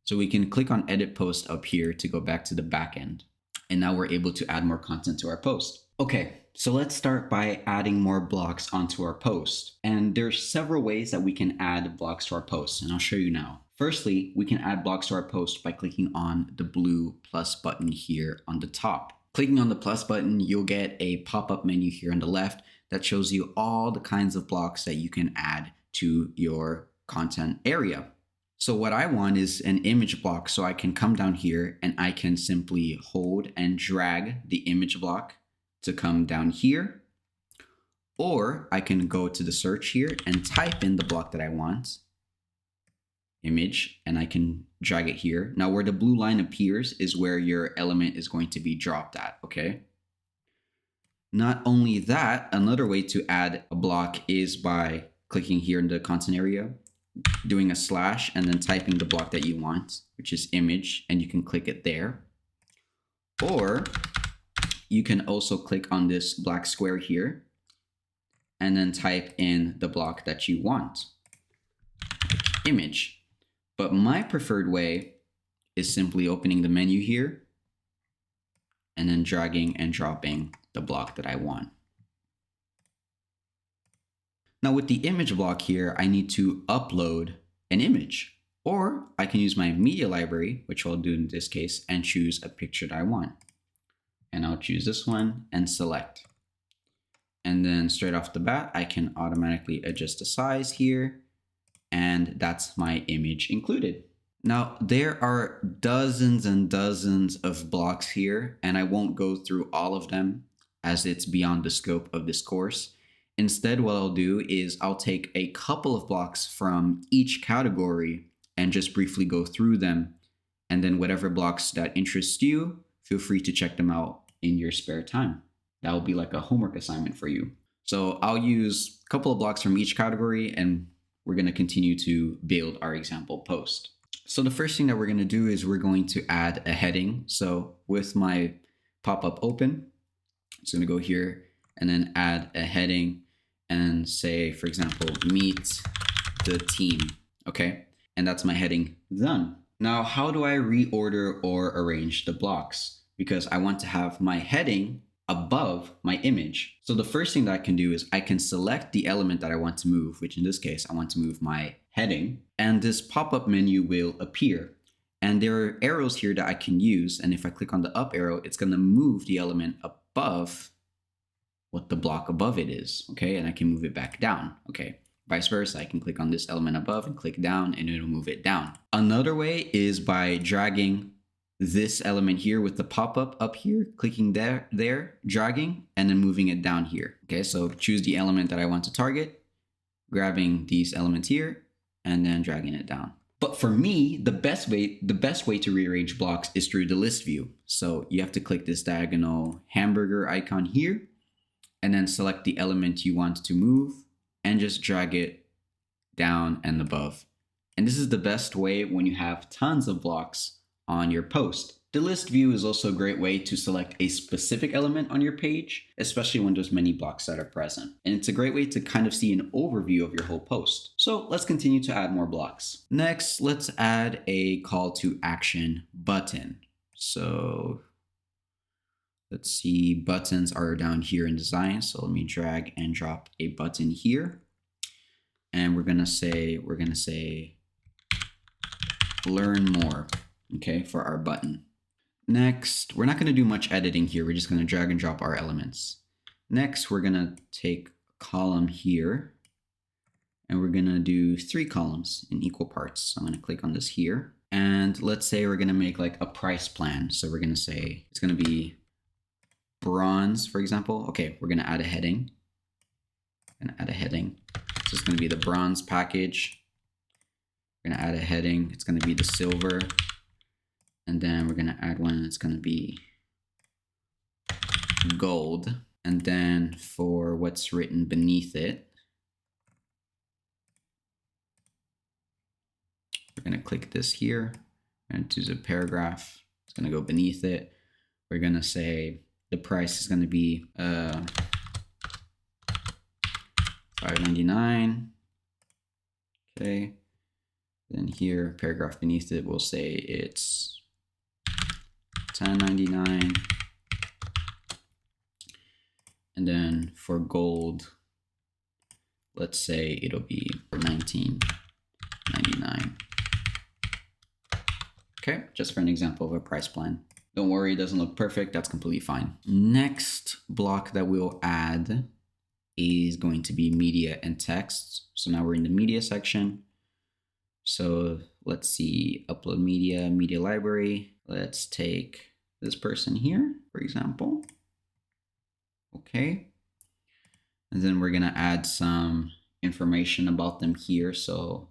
So we can click on edit post up here to go back to the back end. And now we're able to add more content to our post. Okay, so let's start by adding more blocks onto our post. And there's several ways that we can add blocks to our post, and I'll show you now. Firstly, we can add blocks to our post by clicking on the blue plus button here on the top. Clicking on the plus button, you'll get a pop-up menu here on the left that shows you all the kinds of blocks that you can add to your content area. So what I want is an image block, so I can come down here and I can simply hold and drag the image block to come down here. Or I can go to the search here and type in the block that I want, image, and I can drag it here. Now where the blue line appears is where your element is going to be dropped at, okay? Not only that, another way to add a block is by clicking here in the content area, doing a slash and then typing the block that you want, which is image, and you can click it there. Or you can also click on this black square here and then type in the block that you want, image. But my preferred way is simply opening the menu here and then dragging and dropping the block that I want. Now with the image block here, I need to upload an image, or I can use my media library, which I'll do in this case, and choose a picture that I want. And I'll choose this one and select. And then straight off the bat, I can automatically adjust the size here, and that's my image included. Now there are dozens and dozens of blocks here, and I won't go through all of them as it's beyond the scope of this course. Instead, what I'll do is I'll take a couple of blocks from each category and just briefly go through them. And then whatever blocks that interest you, feel free to check them out in your spare time. That will be like a homework assignment for you. So I'll use a couple of blocks from each category, and we're going to continue to build our example post. So the first thing that we're going to do is we're going to add a heading. So with my pop-up open, I'm just going to go here and then add a heading and say, for example, meet the team, okay? And that's my heading done. Now, how do I reorder or arrange the blocks? Because I want to have my heading above my image. So the first thing that I can do is I can select the element that I want to move, which in this case, I want to move my heading, and this pop-up menu will appear. And there are arrows here that I can use. And if I click on the up arrow, it's gonna move the element above what the block above it is, okay? And I can move it back down, okay? Vice versa, I can click on this element above and click down and it'll move it down. Another way is by dragging this element here with the pop-up up here, clicking there, dragging, and then moving it down here, okay? So choose the element that I want to target, grabbing these elements here, and then dragging it down. But for me, the best way to rearrange blocks is through the list view. So you have to click this diagonal hamburger icon here, and then select the element you want to move and just drag it down and above. And this is the best way when you have tons of blocks on your post. The list view is also a great way to select a specific element on your page, especially when there's many blocks that are present. And it's a great way to kind of see an overview of your whole post. So let's continue to add more blocks. Next, let's add a call to action button. So let's see, buttons are down here in design. So let me drag and drop a button here. And we're gonna say learn more, okay, for our button. Next, we're not gonna do much editing here. We're just gonna drag and drop our elements. Next, we're gonna take a column here and we're gonna do 3 columns in equal parts. So I'm gonna click on this here. And let's say we're gonna make like a price plan. So we're gonna say it's gonna be bronze, for example. Okay, we're gonna add a heading. So it's gonna be the bronze package. We're gonna add a heading. It's gonna be the silver. And then we're gonna add one that's gonna be gold. And then for what's written beneath it, we're gonna click this here and choose a paragraph. It's gonna go beneath it. We're gonna say the price is gonna be $5.99. Okay. Then here, paragraph beneath it will say it's $10.99. And then for gold, let's say it'll be $19.99. Okay, just for an example of a price plan. Don't worry, it doesn't look perfect. That's completely fine. Next block that we'll add is going to be media and text. So now we're in the media section. So let's see, upload media, media library. Let's take this person here, for example. Okay. And then we're gonna add some information about them here. So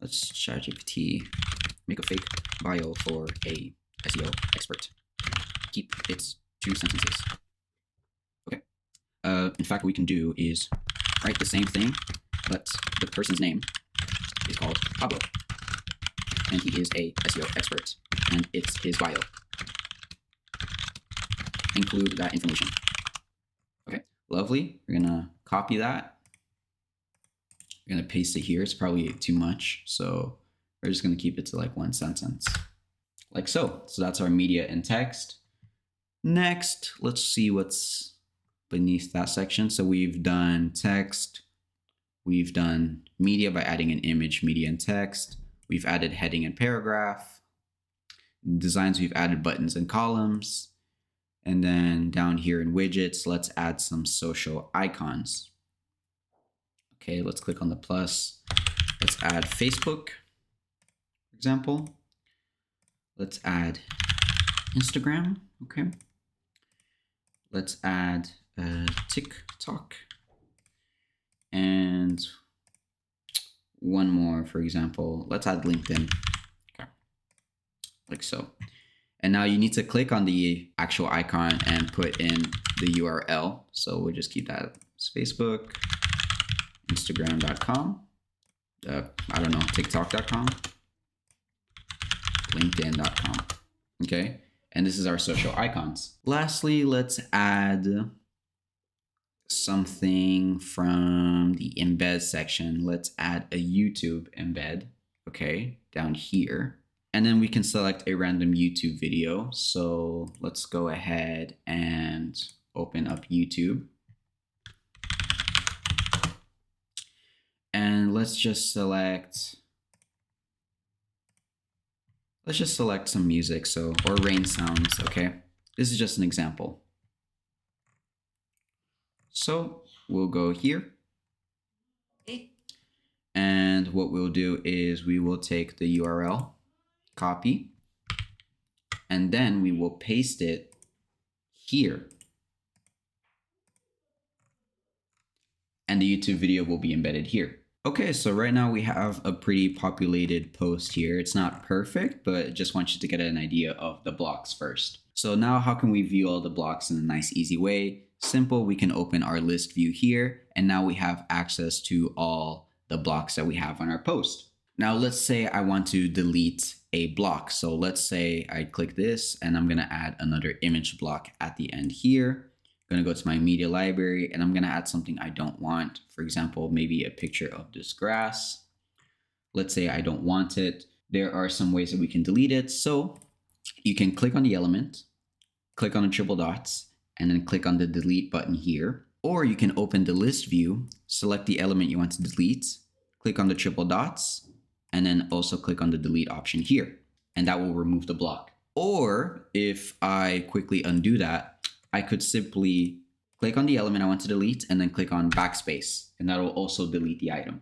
let's ChatGPT make a fake bio for a SEO expert. Keep its 2 sentences. Okay. In fact, what we can do is write the same thing, but the person's name is called Pablo, and he is a SEO expert, and it's his bio. Include that information. Okay, lovely. We're gonna copy that. We're gonna paste it here. It's probably too much, so we're just gonna keep it to like 1 sentence, like so. So that's our media and text. Next, let's see what's beneath that section. So we've done text, we've done media by adding an image, media and text. We've added heading and paragraph. Designs, we've added buttons and columns. And then down here in widgets, let's add some social icons. Okay, let's click on the plus. Let's add Facebook, for example. Let's add Instagram, okay. Let's add TikTok. And one more, for example, let's add LinkedIn, okay, like so. And now you need to click on the actual icon and put in the URL. So we'll just keep that as Facebook, Instagram.com, I don't know, TikTok.com, LinkedIn.com, okay? And this is our social icons. Lastly, let's add something from the embed section. Let's add a YouTube embed, okay, down here. And then we can select a random YouTube video. So let's go ahead and open up YouTube. And let's just select some music, so, or rain sounds, okay? This is just an example. So we'll go here. And what we'll do is we will take the URL, copy, and then we will paste it here. And the YouTube video will be embedded here. Okay, so right now we have a pretty populated post here. It's not perfect, but just want you to get an idea of the blocks first. So now how can we view all the blocks in a nice, easy way? Simple, we can open our list view here, and now we have access to all the blocks that we have on our post. Now let's say I want to delete a block. So let's say I click this and I'm gonna add another image block at the end here. I'm gonna go to my media library and I'm gonna add something I don't want. For example, maybe a picture of this grass. Let's say I don't want it. There are some ways that we can delete it. So you can click on the element, click on the triple dots, and then click on the delete button here. Or you can open the list view, select the element you want to delete, click on the triple dots, and then also click on the delete option here. And that will remove the block. Or if I quickly undo that, I could simply click on the element I want to delete and then click on backspace, and that will also delete the item.